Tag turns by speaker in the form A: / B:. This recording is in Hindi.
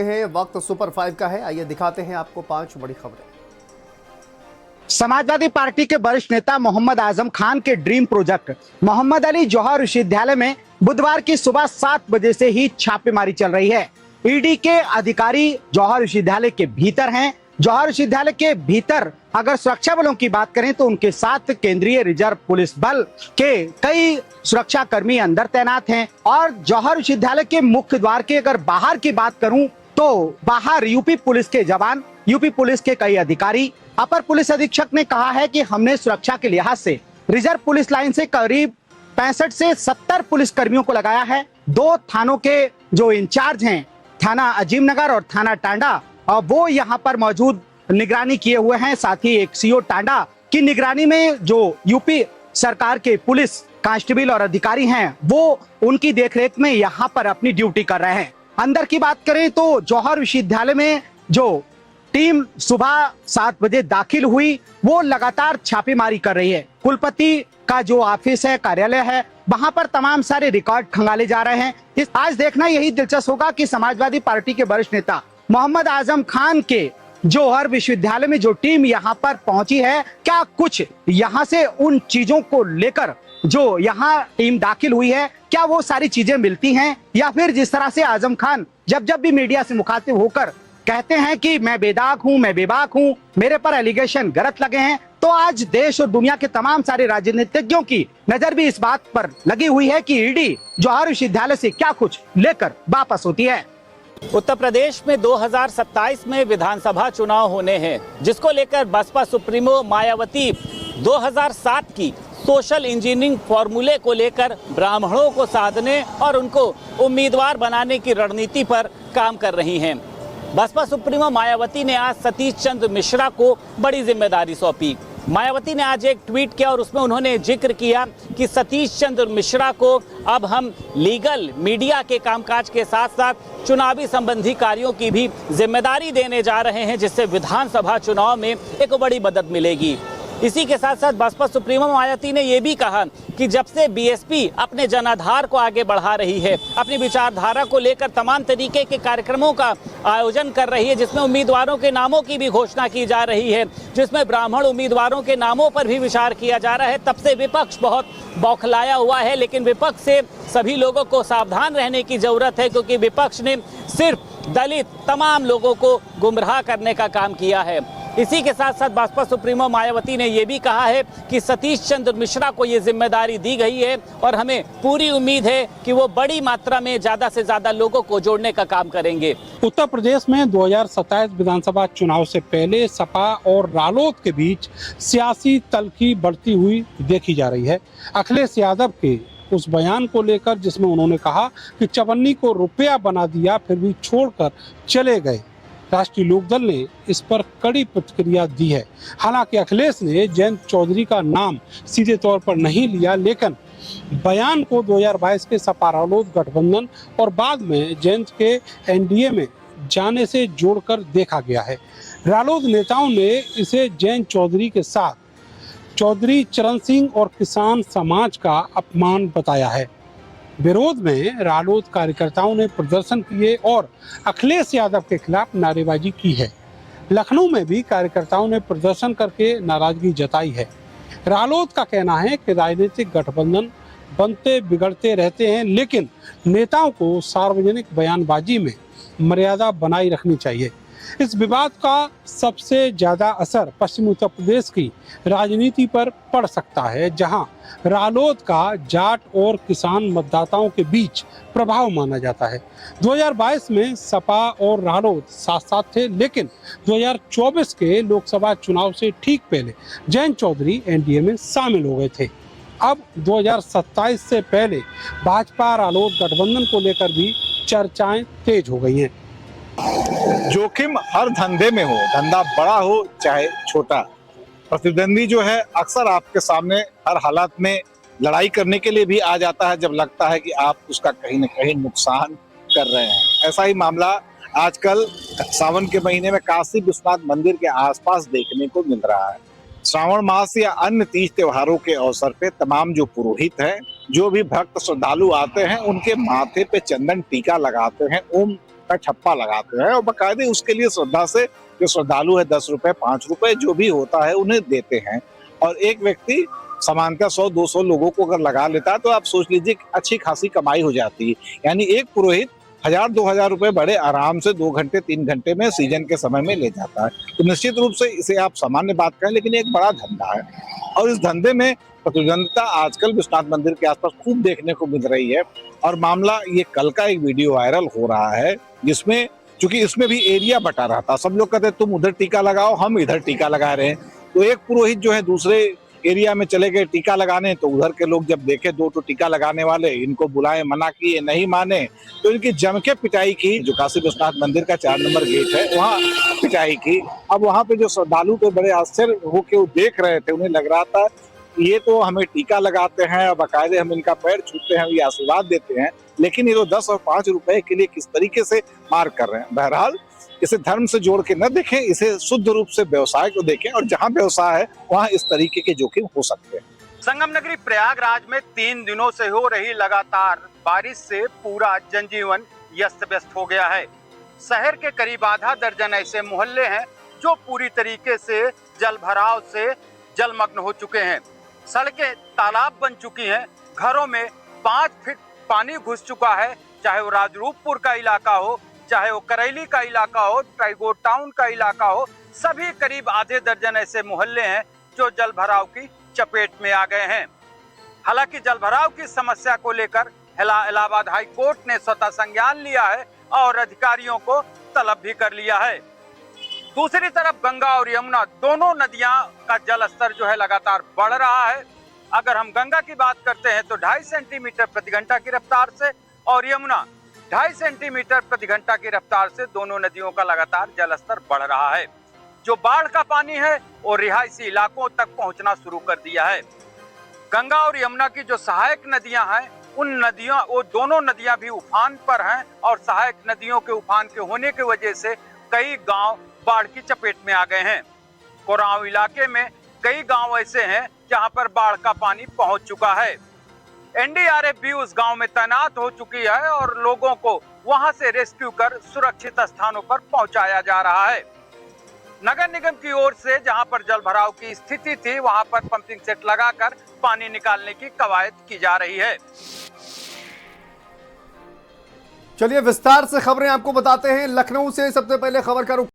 A: हैं वक्त सुपर 5 का है। आइए दिखाते हैं आपको 5 बड़ी खबरें।
B: समाजवादी पार्टी के वरिष्ठ नेता मोहम्मद आजम खान के ड्रीम प्रोजेक्ट मोहम्मद अली जौहर विश्वविद्यालय में बुधवार की सुबह 7 बजे से ही छापेमारी चल रही है। ईडी के अधिकारी जौहर विश्वविद्यालय के भीतर हैं। जौहर विश्वविद्यालय के भीतर अगर सुरक्षा बलों की बात करें तो उनके साथ केंद्रीय रिजर्व पुलिस बल के कई सुरक्षा कर्मी अंदर तैनात हैं। और जौहर विश्वविद्यालय के मुख्य द्वार के अगर बाहर की बात करूं तो बाहर यूपी पुलिस के जवान, यूपी पुलिस के कई अधिकारी, अपर पुलिस अधीक्षक ने कहा है कि हमने सुरक्षा के लिहाज से रिजर्व पुलिस लाइन से करीब 65 से 70 पुलिस कर्मियों को लगाया है। 2 थानों के जो इंचार्ज हैं, थाना अजीमनगर और थाना टांडा, वो यहाँ पर मौजूद निगरानी किए हुए हैं। साथ ही एक सीओ टांडा की निगरानी में जो यूपी सरकार के पुलिस कांस्टेबल और अधिकारी हैं, वो उनकी देखरेख में यहाँ पर अपनी ड्यूटी कर रहे हैं। अंदर की बात करें तो जौहर विश्वविद्यालय में जो टीम सुबह 7 बजे दाखिल हुई, वो लगातार छापेमारी कर रही है। कुलपति का जो ऑफिस है, कार्यालय है, वहां पर तमाम सारे रिकॉर्ड खंगाले जा रहे हैं। आज देखना यही दिलचस्प होगा कि समाजवादी पार्टी के वरिष्ठ नेता मोहम्मद आजम खान के जौहर विश्वविद्यालय में जो टीम यहाँ पर पहुंची है, क्या कुछ यहाँ से उन चीजों को लेकर जो यहाँ टीम दाखिल हुई है, क्या वो सारी चीजें मिलती हैं, या फिर जिस तरह से आजम खान जब भी मीडिया से मुखातिब होकर कहते हैं कि मैं बेदाग हूं, मैं बेबाक हूं, मेरे पर एलिगेशन गलत लगे हैं, तो आज देश और दुनिया के तमाम सारे राजनीतिज्ञों की नजर भी इस बात पर लगी हुई है कि ईडी जौहर विश्वविद्यालय से क्या कुछ लेकर वापस होती है।
C: उत्तर प्रदेश में 2027 में विधानसभा चुनाव होने हैं, जिसको लेकर बसपा सुप्रीमो मायावती 2007 की सोशल इंजीनियरिंग फॉर्मूले को लेकर ब्राह्मणों को साधने और उनको उम्मीदवार बनाने की रणनीति पर काम कर रही हैं। बसपा सुप्रीमो मायावती ने आज सतीश चंद्र मिश्रा को बड़ी जिम्मेदारी सौंपी। मायावती ने आज एक ट्वीट किया और उसमें उन्होंने जिक्र किया कि सतीश चंद्र मिश्रा को अब हम लीगल मीडिया के कामकाज के साथ साथ चुनावी संबंधी कार्यों की भी जिम्मेदारी देने जा रहे हैं, जिससे विधानसभा चुनाव में एक बड़ी मदद मिलेगी। इसी के साथ साथ बसपा सुप्रीमो मायावती ने यह भी कहा कि जब से बीएसपी अपने जनाधार को आगे बढ़ा रही है, अपनी विचारधारा को लेकर तमाम तरीके के कार्यक्रमों का आयोजन कर रही है, जिसमें उम्मीदवारों के नामों की भी घोषणा की जा रही है, जिसमें ब्राह्मण उम्मीदवारों के नामों पर भी विचार किया जा रहा है, तब से विपक्ष बहुत बौखलाया हुआ है। लेकिन विपक्ष से सभी लोगों को सावधान रहने की जरूरत है, क्योंकि विपक्ष ने सिर्फ दलित तमाम लोगों को गुमराह करने का काम किया है। इसी के साथ साथ बसपा सुप्रीमो मायावती ने यह भी कहा है कि सतीश चंद्र मिश्रा को ये जिम्मेदारी दी गई है और हमें पूरी उम्मीद है कि वो बड़ी मात्रा में ज्यादा से ज्यादा लोगों को जोड़ने का काम करेंगे।
D: उत्तर प्रदेश में 2027 विधानसभा चुनाव से पहले सपा और रालोद के बीच सियासी तल्खी बढ़ती हुई देखी जा रही है। अखिलेश यादव के उस बयान को लेकर जिसमें उन्होंने कहा कि चवन्नी को रुपया बना दिया फिर भी छोड़कर चले गए, राष्ट्रीय लोकदल ने इस पर कड़ी प्रतिक्रिया दी है। हालांकि अखिलेश ने जयंत चौधरी का नाम सीधे तौर पर नहीं लिया, लेकिन बयान को 2022 के सपा रालोद गठबंधन और बाद में जयंत के एनडीए में जाने से जोड़कर देखा गया है। रालोद नेताओं ने इसे जयंत चौधरी के साथ चौधरी चरण सिंह और किसान समाज का अपमान बताया है। विरोध में रालोद कार्यकर्ताओं ने प्रदर्शन किए और अखिलेश यादव के खिलाफ नारेबाजी की है। लखनऊ में भी कार्यकर्ताओं ने प्रदर्शन करके नाराजगी जताई है। रालोद का कहना है कि राजनीतिक गठबंधन बनते बिगड़ते रहते हैं, लेकिन नेताओं को सार्वजनिक बयानबाजी में मर्यादा बनाई रखनी चाहिए। इस विवाद का सबसे ज्यादा असर पश्चिमी उत्तर प्रदेश की राजनीति पर पड़ सकता है, जहां रालोद का जाट और किसान मतदाताओं के बीच प्रभाव माना जाता है। 2022 में सपा और रालोद साथ साथ थे, लेकिन 2024 के लोकसभा चुनाव से ठीक पहले जयंत चौधरी एनडीए में शामिल हो गए थे। अब 2027 से पहले भाजपा रालोद गठबंधन को लेकर भी चर्चाएं तेज हो गई हैं।
E: जोखिम हर धंधे में हो, धंधा बड़ा हो चाहे छोटा, प्रतिद्वंदी जो है अक्सर आपके सामने हर हालात में लड़ाई करने के लिए भी आ जाता है, जब लगता है कि आप उसका कहीं न कहीं नुकसान कर रहे हैं। ऐसा ही मामला आजकल सावन के महीने में काशी विश्वनाथ मंदिर के आसपास देखने को मिल रहा है। श्रावण मास या अन्य तीज त्योहारों के अवसर पे तमाम जो पुरोहित हैं, जो भी भक्त श्रद्धालु आते हैं, उनके माथे पे चंदन टीका लगाते हैं, ओम का ठप्पा लगाते हैं और बाकायदे उसके लिए श्रद्धा से जो श्रद्धालु है 10 रुपए 5 रुपए जो भी होता है उन्हें देते हैं। और एक व्यक्ति सामान्यतः 100-200 लोगों को अगर लगा लेता है तो आप सोच लीजिए अच्छी खासी कमाई हो जाती है। यानी एक पुरोहित 1000-2000 रुपए बड़े आराम से 2 घंटे 3 घंटे में सीजन के समय में ले जाता है। तो निश्चित रूप से इसे आप सामान्य बात कहें, लेकिन एक बड़ा धंधा है और इस धंधे में प्रतिद्वंदिता आजकल विश्वनाथ मंदिर के आसपास खूब देखने को मिल रही है। और मामला ये कल का एक वीडियो वायरल हो रहा है जिसमें चूंकि इसमें भी एरिया बटा रहा था, सब लोग कहते तुम उधर टीका लगाओ, हम इधर टीका लगा रहे हैं। तो एक पुरोहित जो है दूसरे एरिया में चले गए टीका लगाने, तो उधर के लोग जब देखे 2 टीका लगाने वाले, इनको बुलाए, मना किए, नहीं माने, तो इनकी जम के पिटाई की। जो काशी विश्वनाथ मंदिर का 4 नंबर गेट है वहाँ पिटाई की। अब वहाँ पे जो श्रद्धालु थे बड़े आश्चर्य होके वो देख रहे थे, उन्हें लग रहा था ये तो हमें टीका लगाते हैं और बाकायदे हम इनका पैर छूते हैं, ये आशीर्वाद देते हैं, लेकिन ये तो 10 और 5 रुपए के लिए किस तरीके से मार कर रहे हैं। बहरहाल इसे धर्म से जोड़ के न देखें, इसे शुद्ध रूप से व्यवसाय को देखें और जहां व्यवसाय है वहां इस तरीके के जोखिम हो सकते हैं।
F: संगम नगरी प्रयागराज में 3 दिनों से हो रही लगातार बारिश से पूरा जनजीवन अस्त व्यस्त हो गया है। शहर के करीब आधा दर्जन ऐसे मोहल्ले हैं जो पूरी तरीके से जल भराव से जलमग्न हो चुके हैं। सड़कें तालाब बन चुकी हैं, घरों में 5 फीट पानी घुस चुका है, चाहे वो राजरूपपुर का इलाका हो, चाहे वो करैली का इलाका हो, टाइगोर टाउन का इलाका हो, सभी करीब आधे दर्जन ऐसे मोहल्ले हैं जो जल भराव की चपेट में आ गए हैं। हालांकि जल भराव की समस्या को लेकर इलाहाबाद हाई कोर्ट ने स्वतः संज्ञान लिया है और अधिकारियों को तलब भी कर लिया है। दूसरी तरफ गंगा और यमुना दोनों नदियां का जल स्तर जो है लगातार बढ़ रहा है। अगर हम गंगा की बात करते हैं तो 2.5 सेंटीमीटर प्रति घंटा की रफ्तार से और यमुना 2.5 सेंटीमीटर प्रति घंटा की रफ्तार से दोनों नदियों का लगातार जल स्तर बढ़ रहा है। जो बाढ़ का पानी है वो रिहायशी इलाकों तक पहुंचना शुरू कर दिया है। गंगा और यमुना की जो सहायक नदियां हैं वो दोनों नदियां भी उफान पर हैं और सहायक नदियों के उफान के होने की वजह से कई गांव बाढ़ की चपेट में आ गए हैं। कोरांव इलाके में कई गांव ऐसे हैं जहां पर बाढ़ का पानी पहुंच चुका है। एनडीआरएफ भी उस गांव में तैनात हो चुकी है और लोगों को वहां से रेस्क्यू कर सुरक्षित स्थानों पर पहुंचाया जा रहा है। नगर निगम की ओर से जहां पर जल भराव की स्थिति थी वहां पर पंपिंग सेट लगाकर पानी निकालने की कवायद की जा रही है।
A: चलिए विस्तार से खबरें आपको बताते हैं। लखनऊ से सबसे पहले खबर का रुख